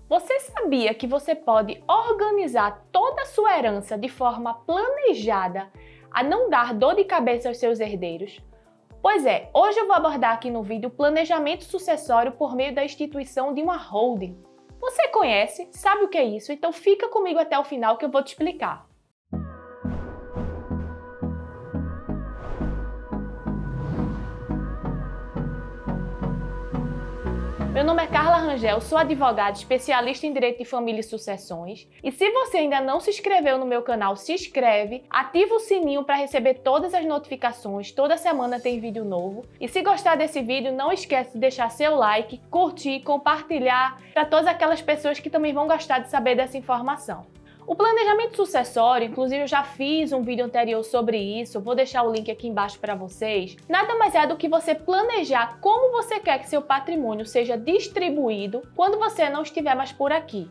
Você sabia que você pode organizar toda a sua herança de forma planejada a não dar dor de cabeça aos seus herdeiros? Pois é, hoje eu vou abordar aqui no vídeo o planejamento sucessório por meio da instituição de uma holding. Você conhece? Sabe o que é isso? Então fica comigo até o final que eu vou te explicar. Meu nome é Carla Rangel, sou advogada especialista em Direito de Família e Sucessões. E se você ainda não se inscreveu no meu canal, se inscreve, ativa o sininho para receber todas as notificações, toda semana tem vídeo novo. E se gostar desse vídeo, não esquece de deixar seu like, curtir, compartilhar para todas aquelas pessoas que também vão gostar de saber dessa informação. O planejamento sucessório, inclusive eu já fiz um vídeo anterior sobre isso, vou deixar o link aqui embaixo para vocês. Nada mais é do que você planejar como você quer que seu patrimônio seja distribuído quando você não estiver mais por aqui.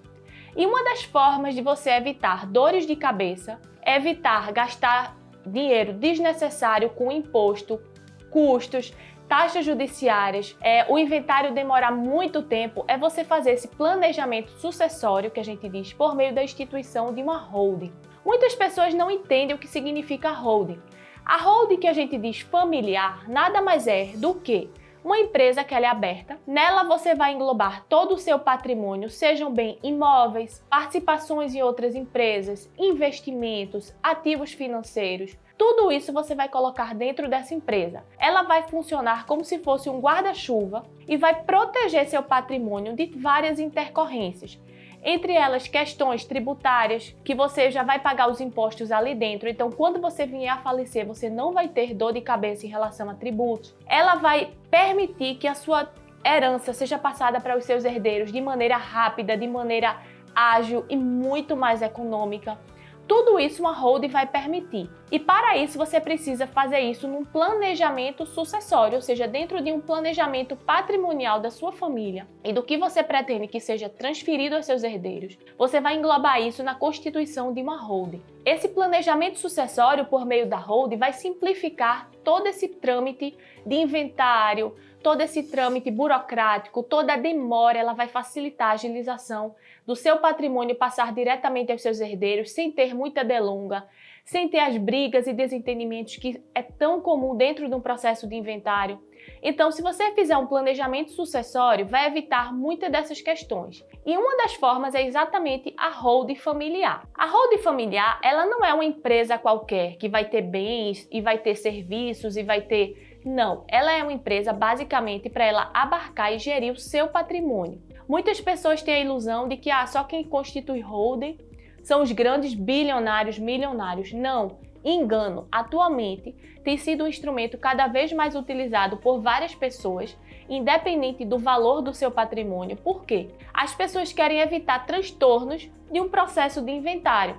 E uma das formas de você evitar dores de cabeça é evitar gastar dinheiro desnecessário com imposto, custos, taxas judiciárias, o inventário demorar muito tempo, é você fazer esse planejamento sucessório, que a gente diz, por meio da instituição de uma holding. Muitas pessoas não entendem o que significa holding. A holding que a gente diz familiar nada mais é do que uma empresa que ela é aberta. Nela você vai englobar todo o seu patrimônio, sejam bem imóveis, participações em outras empresas, investimentos, ativos financeiros. Tudo isso você vai colocar dentro dessa empresa. Ela vai funcionar como se fosse um guarda-chuva e vai proteger seu patrimônio de várias intercorrências. Entre elas, questões tributárias, que você já vai pagar os impostos ali dentro. Então, quando você vier a falecer, você não vai ter dor de cabeça em relação a tributos. Ela vai permitir que a sua herança seja passada para os seus herdeiros de maneira rápida, de maneira ágil e muito mais econômica. Tudo isso uma holding vai permitir. E para isso você precisa fazer isso num planejamento sucessório, ou seja, dentro de um planejamento patrimonial da sua família e do que você pretende que seja transferido aos seus herdeiros. Você vai englobar isso na constituição de uma holding. Esse planejamento sucessório por meio da holding vai simplificar todo esse trâmite de inventário, todo esse trâmite burocrático, toda a demora, ela vai facilitar a agilização do seu patrimônio passar diretamente aos seus herdeiros, sem ter muita delonga, sem ter as brigas e desentendimentos que é tão comum dentro de um processo de inventário. Então, se você fizer um planejamento sucessório, vai evitar muitas dessas questões. E uma das formas é exatamente a holding familiar. A holding familiar, ela não é uma empresa qualquer que vai ter bens e vai ter serviços e vai ter... Não, ela é uma empresa basicamente para ela abarcar e gerir o seu patrimônio. Muitas pessoas têm a ilusão de que só quem constitui holding são os grandes bilionários, milionários. Não, engano. Atualmente tem sido um instrumento cada vez mais utilizado por várias pessoas, independente do valor do seu patrimônio. Por quê? As pessoas querem evitar transtornos de um processo de inventário.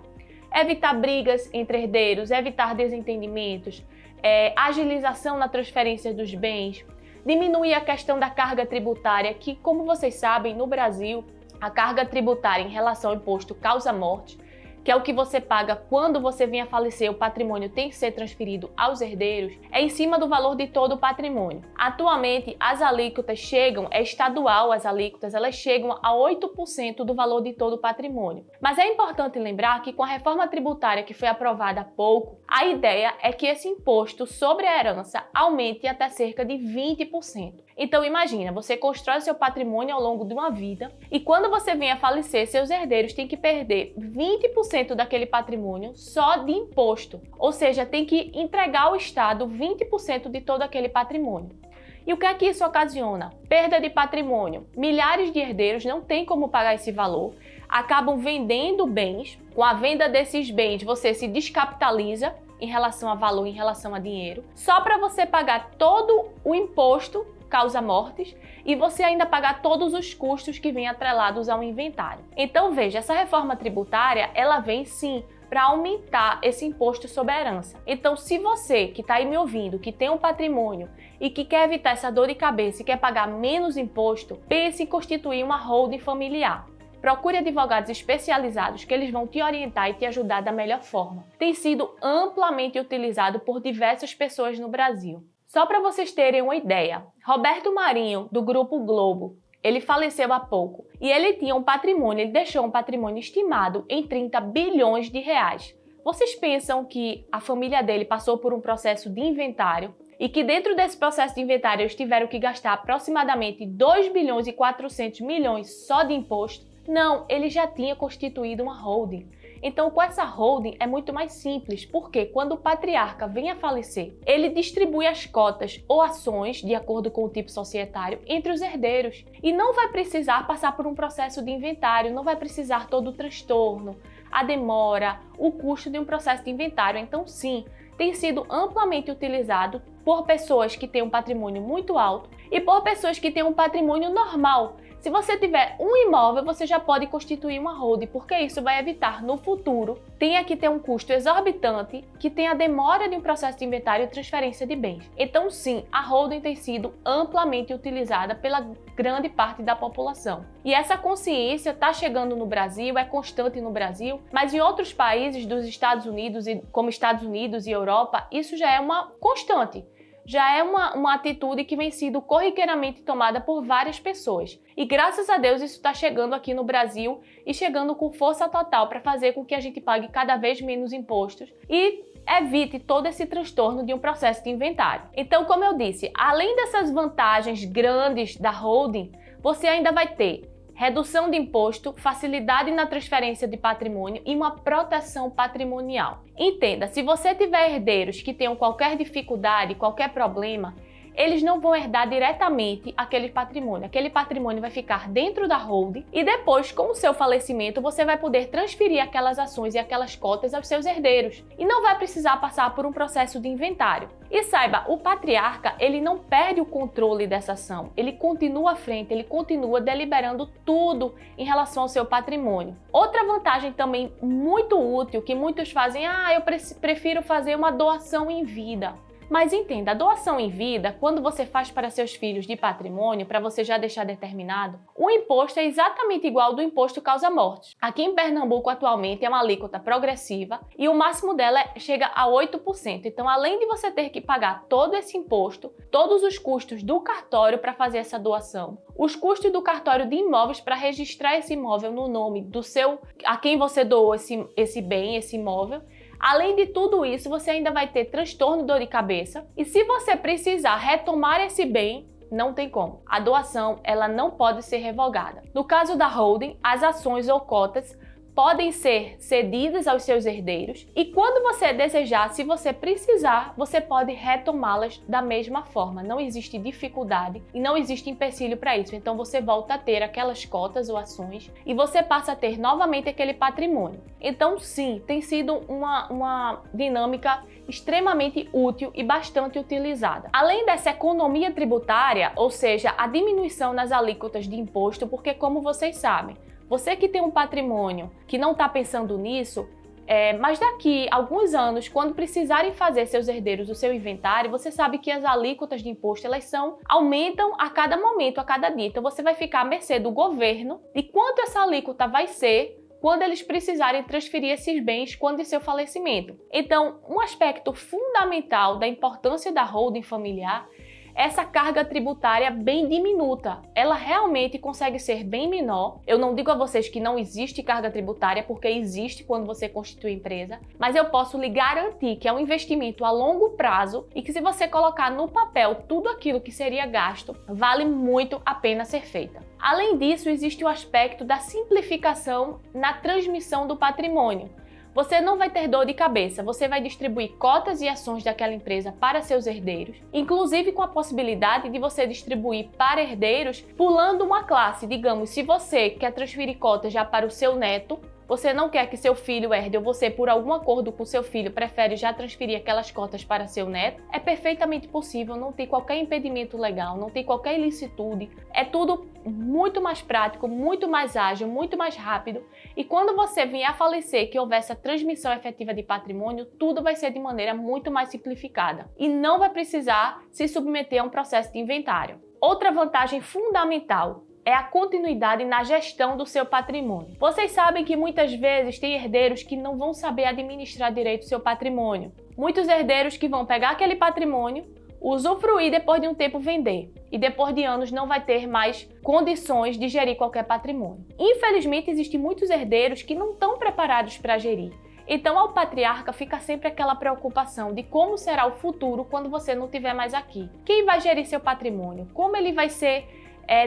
Evitar brigas entre herdeiros, evitar desentendimentos, agilização na transferência dos bens, diminuir a questão da carga tributária, que, como vocês sabem, no Brasil, a carga tributária em relação ao imposto causa-morte, que é o que você paga quando você vem a falecer, o patrimônio tem que ser transferido aos herdeiros, é em cima do valor de todo o patrimônio. Atualmente, as alíquotas chegam, é estadual as alíquotas, elas chegam a 8% do valor de todo o patrimônio. Mas é importante lembrar que com a reforma tributária que foi aprovada há pouco, a ideia é que esse imposto sobre a herança aumente até cerca de 20%. Então imagina, você constrói seu patrimônio ao longo de uma vida e quando você vem a falecer, seus herdeiros têm que perder 20% daquele patrimônio só de imposto. Ou seja, tem que entregar ao Estado 20% de todo aquele patrimônio. E o que é que isso ocasiona? Perda de patrimônio. Milhares de herdeiros não têm como pagar esse valor, acabam vendendo bens. Com a venda desses bens, você se descapitaliza em relação a valor, em relação a dinheiro, só para você pagar todo o imposto causa-mortes e você ainda pagar todos os custos que vêm atrelados ao inventário. Então veja, essa reforma tributária, ela vem sim para aumentar esse imposto sobre a herança. Então, se você que está aí me ouvindo, que tem um patrimônio e que quer evitar essa dor de cabeça e quer pagar menos imposto, pense em constituir uma holding familiar. Procure advogados especializados que eles vão te orientar e te ajudar da melhor forma. Tem sido amplamente utilizado por diversas pessoas no Brasil. Só para vocês terem uma ideia, Roberto Marinho, do Grupo Globo, ele faleceu há pouco e ele tinha um patrimônio, ele deixou um patrimônio estimado em 30 bilhões de reais. Vocês pensam que a família dele passou por um processo de inventário e que dentro desse processo de inventário eles tiveram que gastar aproximadamente 2 bilhões e 400 milhões só de imposto? Não, ele já tinha constituído uma holding. Então, com essa holding é muito mais simples, porque quando o patriarca vem a falecer, ele distribui as cotas ou ações, de acordo com o tipo societário, entre os herdeiros. E não vai precisar passar por um processo de inventário, não vai precisar todo o transtorno, a demora, o custo de um processo de inventário. Então, sim, tem sido amplamente utilizado por pessoas que têm um patrimônio muito alto e por pessoas que têm um patrimônio normal. Se você tiver um imóvel, você já pode constituir uma holding, porque isso vai evitar no futuro tenha que ter um custo exorbitante, que tenha a demora de um processo de inventário e transferência de bens. Então, sim, a holding tem sido amplamente utilizada pela grande parte da população. E essa consciência está chegando no Brasil, é constante no Brasil, mas em outros países dos Estados Unidos, como Estados Unidos e Europa, isso já é uma constante. Já é uma atitude que vem sendo corriqueiramente tomada por várias pessoas. E graças a Deus isso está chegando aqui no Brasil e chegando com força total para fazer com que a gente pague cada vez menos impostos e evite todo esse transtorno de um processo de inventário. Então, como eu disse, além dessas vantagens grandes da holding, você ainda vai ter redução de imposto, facilidade na transferência de patrimônio e uma proteção patrimonial. Entenda, se você tiver herdeiros que tenham qualquer dificuldade, qualquer problema, eles não vão herdar diretamente aquele patrimônio. Aquele patrimônio vai ficar dentro da holding e depois, com o seu falecimento, você vai poder transferir aquelas ações e aquelas cotas aos seus herdeiros e não vai precisar passar por um processo de inventário. E saiba, o patriarca, ele não perde o controle dessa ação, ele continua à frente, ele continua deliberando tudo em relação ao seu patrimônio. Outra vantagem também muito útil que muitos fazem, eu prefiro fazer uma doação em vida. Mas entenda, a doação em vida, quando você faz para seus filhos de patrimônio, para você já deixar determinado, o imposto é exatamente igual ao do imposto causa-mortes. Aqui em Pernambuco, atualmente, é uma alíquota progressiva e o máximo dela chega a 8%. Então, além de você ter que pagar todo esse imposto, todos os custos do cartório para fazer essa doação, os custos do cartório de imóveis para registrar esse imóvel no nome a quem você doou esse bem, esse imóvel. Além de tudo isso, você ainda vai ter transtorno de dor de cabeça e se você precisar retomar esse bem, não tem como. A doação, ela não pode ser revogada. No caso da holding, as ações ou cotas podem ser cedidas aos seus herdeiros e quando você desejar, se você precisar, você pode retomá-las da mesma forma. Não existe dificuldade e não existe empecilho para isso. Então você volta a ter aquelas cotas ou ações e você passa a ter novamente aquele patrimônio. Então sim, tem sido uma dinâmica extremamente útil e bastante utilizada. Além dessa economia tributária, ou seja, a diminuição nas alíquotas de imposto, porque como vocês sabem, você que tem um patrimônio que não está pensando nisso, mas daqui a alguns anos, quando precisarem fazer seus herdeiros o seu inventário, você sabe que as alíquotas de imposto aumentam a cada momento, a cada dia. Então você vai ficar à mercê do governo de quanto essa alíquota vai ser quando eles precisarem transferir esses bens quando de seu falecimento. Então, um aspecto fundamental da importância da holding familiar essa carga tributária bem diminuta. Ela realmente consegue ser bem menor. Eu não digo a vocês que não existe carga tributária, porque existe quando você constitui empresa, mas eu posso lhe garantir que é um investimento a longo prazo e que se você colocar no papel tudo aquilo que seria gasto, vale muito a pena ser feita. Além disso, existe o aspecto da simplificação na transmissão do patrimônio. Você não vai ter dor de cabeça, você vai distribuir cotas e ações daquela empresa para seus herdeiros, inclusive com a possibilidade de você distribuir para herdeiros pulando uma classe. Digamos, se você quer transferir cotas já para o seu neto, você não quer que seu filho herde ou você, por algum acordo com seu filho, prefere já transferir aquelas cotas para seu neto, é perfeitamente possível, não tem qualquer impedimento legal, não tem qualquer ilicitude, é tudo muito mais prático, muito mais ágil, muito mais rápido e quando você vier a falecer, que houver essa transmissão efetiva de patrimônio, tudo vai ser de maneira muito mais simplificada e não vai precisar se submeter a um processo de inventário. Outra vantagem fundamental é a continuidade na gestão do seu patrimônio. Vocês sabem que muitas vezes tem herdeiros que não vão saber administrar direito o seu patrimônio. Muitos herdeiros que vão pegar aquele patrimônio, usufruir depois de um tempo vender. e depois de anos não vai ter mais condições de gerir qualquer patrimônio. Infelizmente, existem muitos herdeiros que não estão preparados para gerir. Então, ao patriarca fica sempre aquela preocupação de como será o futuro quando você não estiver mais aqui. Quem vai gerir seu patrimônio? Como ele vai ser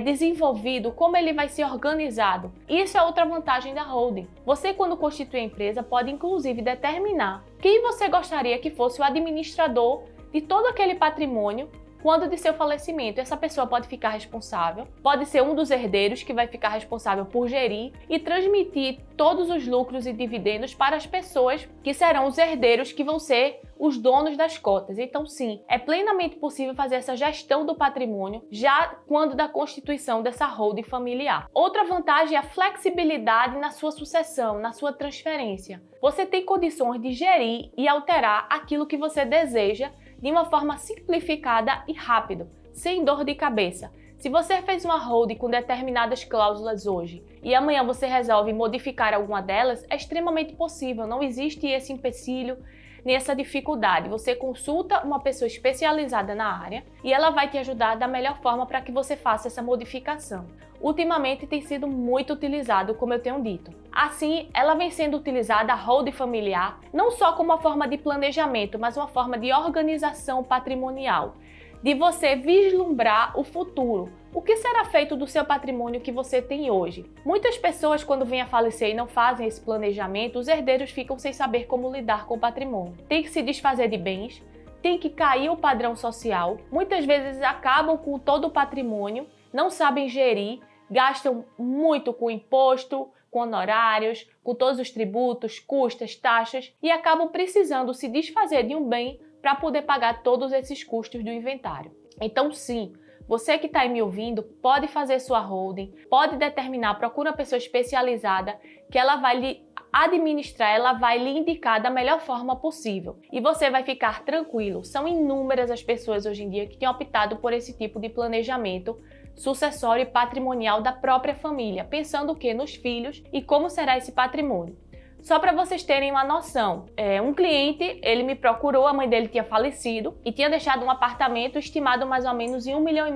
desenvolvido? Como ele vai ser organizado? Isso é outra vantagem da holding. Você, quando constitui a empresa, pode inclusive determinar quem você gostaria que fosse o administrador de todo aquele patrimônio quando de seu falecimento. Essa pessoa pode ficar responsável, pode ser um dos herdeiros que vai ficar responsável por gerir e transmitir todos os lucros e dividendos para as pessoas que serão os herdeiros, que vão ser os donos das cotas. Então, sim, é plenamente possível fazer essa gestão do patrimônio já quando da constituição dessa holding familiar. Outra vantagem é a flexibilidade na sua sucessão, na sua transferência. Você tem condições de gerir e alterar aquilo que você deseja de uma forma simplificada e rápida, sem dor de cabeça. Se você fez uma holding com determinadas cláusulas hoje e amanhã você resolve modificar alguma delas, é extremamente possível, não existe esse empecilho nem essa dificuldade. Você consulta uma pessoa especializada na área e ela vai te ajudar da melhor forma para que você faça essa modificação. Ultimamente tem sido muito utilizado, como eu tenho dito. Assim, ela vem sendo utilizada, a holding familiar, não só como uma forma de planejamento, mas uma forma de organização patrimonial, de você vislumbrar o futuro. O que será feito do seu patrimônio que você tem hoje? Muitas pessoas, quando vêm a falecer e não fazem esse planejamento, os herdeiros ficam sem saber como lidar com o patrimônio. Tem que se desfazer de bens, tem que cair o padrão social, muitas vezes acabam com todo o patrimônio, não sabem gerir, gastam muito com imposto, com honorários, com todos os tributos, custas, taxas e acabam precisando se desfazer de um bem para poder pagar todos esses custos do inventário. Então, sim, você que está aí me ouvindo pode fazer sua holding, pode determinar, procura uma pessoa especializada que ela vai lhe administrar, ela vai lhe indicar da melhor forma possível e você vai ficar tranquilo. São inúmeras as pessoas hoje em dia que têm optado por esse tipo de planejamento sucessório e patrimonial da própria família, pensando o quê? Nos filhos e como será esse patrimônio. Só para vocês terem uma noção, um cliente, ele me procurou, a mãe dele tinha falecido e tinha deixado um apartamento estimado mais ou menos em R$1,5 milhão.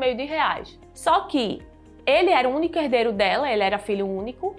Só que ele era o único herdeiro dela, ele era filho único,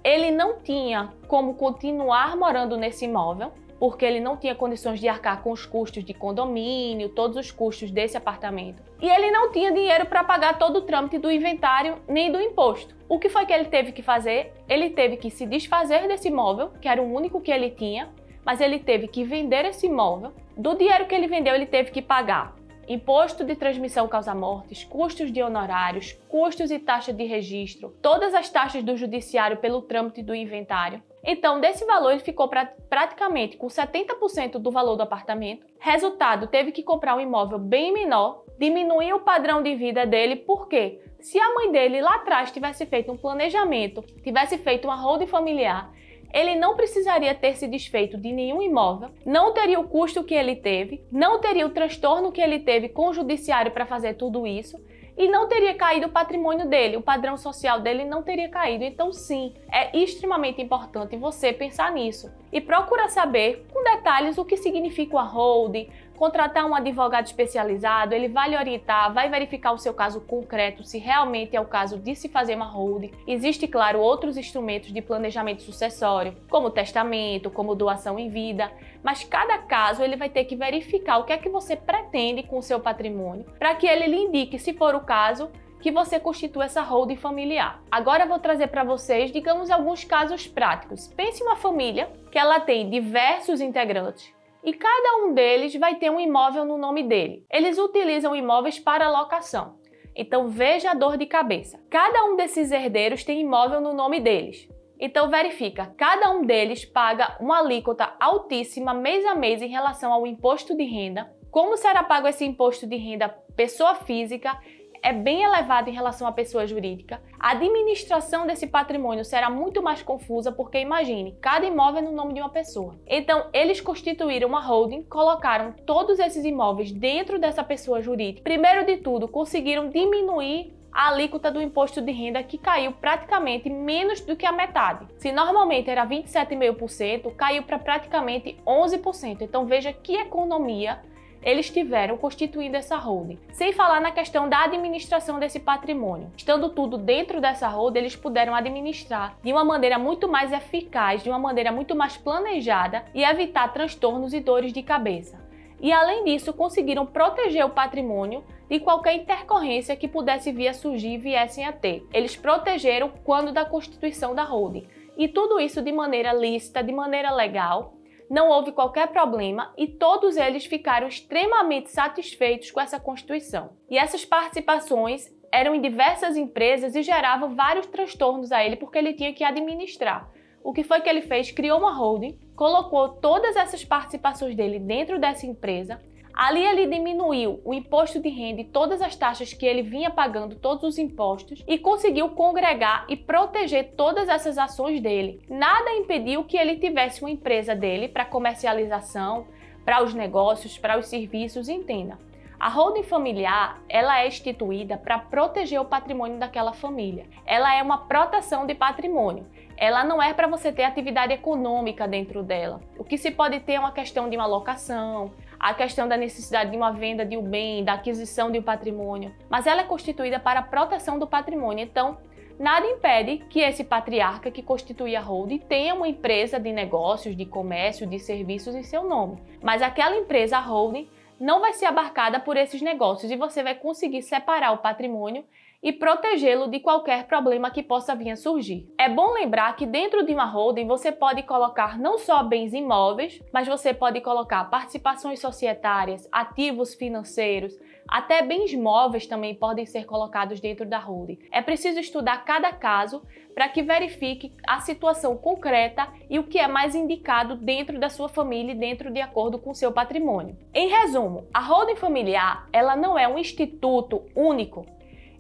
ele não tinha como continuar morando nesse imóvel, porque ele não tinha condições de arcar com os custos de condomínio, todos os custos desse apartamento. E ele não tinha dinheiro para pagar todo o trâmite do inventário nem do imposto. O que foi que ele teve que fazer? Ele teve que se desfazer desse imóvel, que era o único que ele tinha, mas ele teve que vender esse imóvel. Do dinheiro que ele vendeu, ele teve que pagar imposto de transmissão causa-mortes, custos de honorários, custos e taxa de registro, todas as taxas do judiciário pelo trâmite do inventário. Então, desse valor, ele ficou praticamente com 70% do valor do apartamento. Resultado, teve que comprar um imóvel bem menor, diminuir o padrão de vida dele, porque se a mãe dele lá atrás tivesse feito um planejamento, tivesse feito uma holding familiar, ele não precisaria ter se desfeito de nenhum imóvel, não teria o custo que ele teve, não teria o transtorno que ele teve com o judiciário para fazer tudo isso e não teria caído o patrimônio dele, o padrão social dele não teria caído. Então, sim, é extremamente importante você pensar nisso e procurar saber com detalhes o que significa uma holding, contratar um advogado especializado, ele vai lhe orientar, vai verificar o seu caso concreto, se realmente é o caso de se fazer uma holding. Existem, claro, outros instrumentos de planejamento sucessório, como testamento, como doação em vida, mas cada caso ele vai ter que verificar o que é que você pretende com o seu patrimônio, para que ele lhe indique, se for o caso, que você constitua essa holding familiar. Agora eu vou trazer para vocês, digamos, alguns casos práticos. Pense em uma família que ela tem diversos integrantes, e cada um deles vai ter um imóvel no nome dele. Eles utilizam imóveis para locação. Então veja a dor de cabeça. Cada um desses herdeiros tem imóvel no nome deles. Então verifica, cada um deles paga uma alíquota altíssima mês a mês em relação ao imposto de renda. Como será pago esse imposto de renda pessoa física? É bem elevado em relação à pessoa jurídica. A administração desse patrimônio será muito mais confusa porque, imagine, cada imóvel é no nome de uma pessoa. Então, eles constituíram uma holding, colocaram todos esses imóveis dentro dessa pessoa jurídica. Primeiro de tudo, conseguiram diminuir a alíquota do imposto de renda, que caiu praticamente menos do que a metade. Se normalmente era 27,5%, caiu para praticamente 11%. Então, veja que economia eles tiveram constituindo essa holding. Sem falar na questão da administração desse patrimônio. Estando tudo dentro dessa holding, eles puderam administrar de uma maneira muito mais eficaz, de uma maneira muito mais planejada e evitar transtornos e dores de cabeça. E além disso, conseguiram proteger o patrimônio de qualquer intercorrência que pudesse vir a surgir e viessem a ter. Eles protegeram quando da constituição da holding. E tudo isso de maneira lícita, de maneira legal, não houve qualquer problema e todos eles ficaram extremamente satisfeitos com essa constituição. E essas participações eram em diversas empresas e geravam vários transtornos a ele porque ele tinha que administrar. O que foi que ele fez? Criou uma holding, colocou todas essas participações dele dentro dessa empresa. Ali ele diminuiu o imposto de renda e todas as taxas que ele vinha pagando, todos os impostos, e conseguiu congregar e proteger todas essas ações dele. Nada impediu que ele tivesse uma empresa dele para comercialização, para os negócios, para os serviços, entenda. A holding familiar, ela é instituída para proteger o patrimônio daquela família. Ela é uma proteção de patrimônio. Ela não é para você ter atividade econômica dentro dela. O que se pode ter é uma questão de uma locação, a questão da necessidade de uma venda de um bem, da aquisição de um patrimônio. Mas ela é constituída para a proteção do patrimônio. Então, nada impede que esse patriarca que constitui a holding tenha uma empresa de negócios, de comércio, de serviços em seu nome. Mas aquela empresa, a holding, não vai ser abarcada por esses negócios e você vai conseguir separar o patrimônio e protegê-lo de qualquer problema que possa vir a surgir. É bom lembrar que dentro de uma holding você pode colocar não só bens imóveis, mas você pode colocar participações societárias, ativos financeiros, até bens móveis também podem ser colocados dentro da holding. É preciso estudar cada caso para que verifique a situação concreta e o que é mais indicado dentro da sua família e dentro de acordo com o seu patrimônio. Em resumo, a holding familiar, ela não é um instituto único.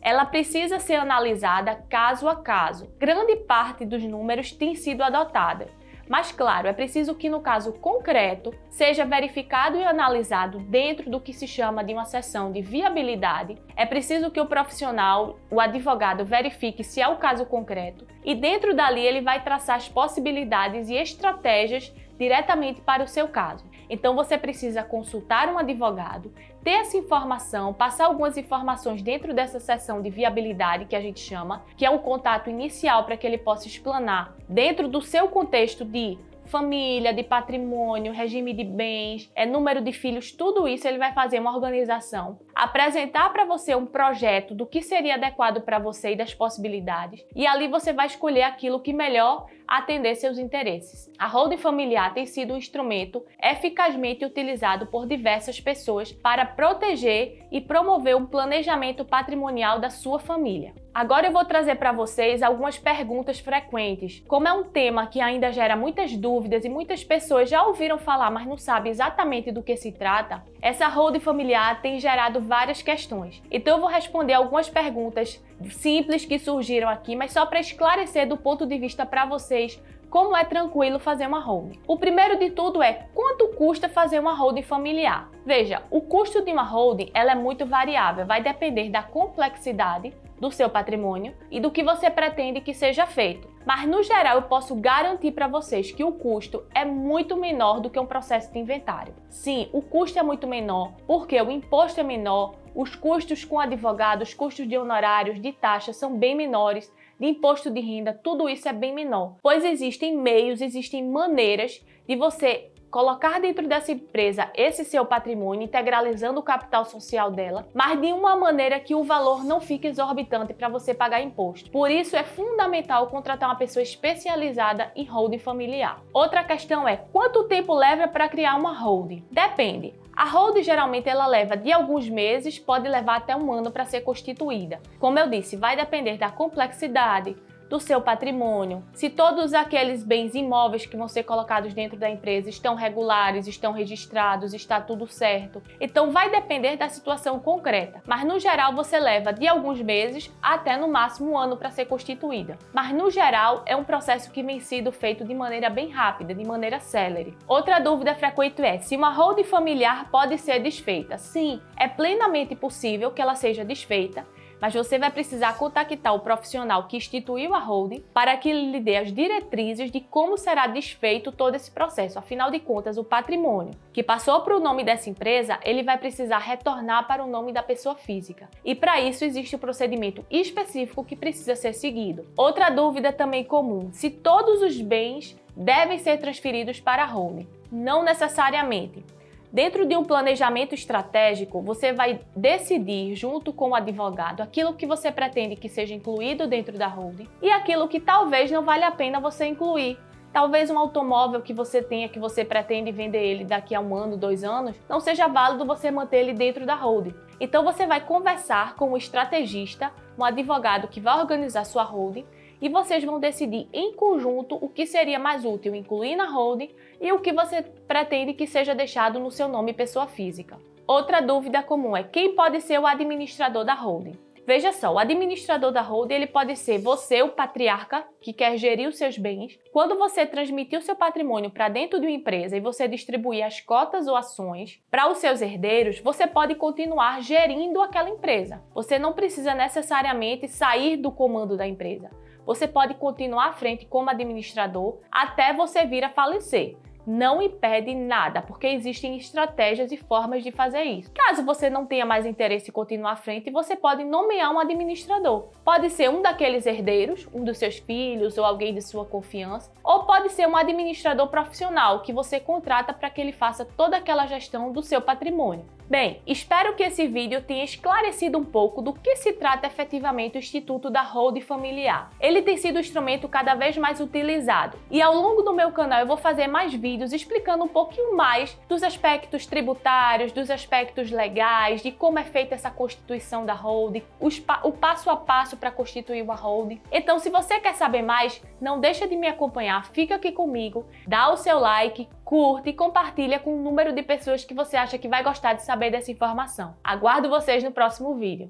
Ela precisa ser analisada caso a caso. Grande parte dos números tem sido adotada. Mas, claro, é preciso que no caso concreto seja verificado e analisado dentro do que se chama de uma seção de viabilidade. É preciso que o profissional, o advogado, verifique se é o caso concreto e dentro dali ele vai traçar as possibilidades e estratégias diretamente para o seu caso. Então você precisa consultar um advogado, ter essa informação, passar algumas informações dentro dessa seção de viabilidade que a gente chama, que é um contato inicial para que ele possa explanar dentro do seu contexto de família, de patrimônio, regime de bens, número de filhos, tudo isso ele vai fazer uma organização, apresentar para você um projeto do que seria adequado para você e das possibilidades, e ali você vai escolher aquilo que melhor atender seus interesses. A holding familiar tem sido um instrumento eficazmente utilizado por diversas pessoas para proteger e promover um planejamento patrimonial da sua família. Agora eu vou trazer para vocês algumas perguntas frequentes. Como é um tema que ainda gera muitas dúvidas e muitas pessoas já ouviram falar, mas não sabem exatamente do que se trata, essa holding familiar tem gerado várias questões. Então eu vou responder algumas perguntas simples que surgiram aqui, mas só para esclarecer do ponto de vista para vocês como é tranquilo fazer uma holding. O primeiro de tudo é quanto custa fazer uma holding familiar. Veja, o custo de uma holding ela é muito variável, vai depender da complexidade do seu patrimônio e do que você pretende que seja feito. Mas no geral eu posso garantir para vocês que o custo é muito menor do que um processo de inventário. Sim, o custo é muito menor porque o imposto é menor, os custos com advogado, os custos de honorários, de taxas são bem menores, de imposto de renda, tudo isso é bem menor. Pois existem meios, existem maneiras de você colocar dentro dessa empresa esse seu patrimônio, integralizando o capital social dela, mas de uma maneira que o valor não fique exorbitante para você pagar imposto. Por isso é fundamental contratar uma pessoa especializada em holding familiar. Outra questão é quanto tempo leva para criar uma holding? Depende. A holding geralmente ela leva de alguns meses, pode levar até um ano para ser constituída. Como eu disse, vai depender da complexidade, do seu patrimônio, se todos aqueles bens imóveis que vão ser colocados dentro da empresa estão regulares, estão registrados, está tudo certo. Então vai depender da situação concreta, mas no geral você leva de alguns meses até no máximo um ano para ser constituída. Mas no geral é um processo que vem sido feito de maneira bem rápida, de maneira célere. Outra dúvida frequente é se uma holding familiar pode ser desfeita. Sim, é plenamente possível que ela seja desfeita, mas você vai precisar contactar o profissional que instituiu a holding para que ele lhe dê as diretrizes de como será desfeito todo esse processo. Afinal de contas, o patrimônio que passou para o nome dessa empresa, ele vai precisar retornar para o nome da pessoa física. E para isso existe um procedimento específico que precisa ser seguido. Outra dúvida também comum: se todos os bens devem ser transferidos para a holding? Não necessariamente. Dentro de um planejamento estratégico, você vai decidir junto com o advogado aquilo que você pretende que seja incluído dentro da holding e aquilo que talvez não valha a pena você incluir. Talvez um automóvel que você tenha, que você pretende vender ele daqui a 1 ano, 2 anos, não seja válido você manter ele dentro da holding. Então você vai conversar com o estrategista, um advogado que vai organizar sua holding, e vocês vão decidir em conjunto o que seria mais útil incluir na holding e o que você pretende que seja deixado no seu nome pessoa física. Outra dúvida comum é quem pode ser o administrador da holding. Veja só, o administrador da holding ele pode ser você, o patriarca, que quer gerir os seus bens. Quando você transmitir o seu patrimônio para dentro de uma empresa e você distribuir as cotas ou ações para os seus herdeiros, você pode continuar gerindo aquela empresa. Você não precisa necessariamente sair do comando da empresa. Você pode continuar à frente como administrador até você vir a falecer. Não impede nada, porque existem estratégias e formas de fazer isso. Caso você não tenha mais interesse em continuar à frente, você pode nomear um administrador. Pode ser um daqueles herdeiros, um dos seus filhos ou alguém de sua confiança, ou pode ser um administrador profissional que você contrata para que ele faça toda aquela gestão do seu patrimônio. Bem, espero que esse vídeo tenha esclarecido um pouco do que se trata efetivamente o Instituto da Holding Familiar. Ele tem sido um instrumento cada vez mais utilizado e ao longo do meu canal eu vou fazer mais vídeos explicando um pouquinho mais dos aspectos tributários, dos aspectos legais, de como é feita essa constituição da holding, o passo a passo para constituir uma holding. Então, se você quer saber mais, não deixa de me acompanhar, fica aqui comigo, dá o seu like, curte e compartilha com o número de pessoas que você acha que vai gostar de saber dessa informação. Aguardo vocês no próximo vídeo.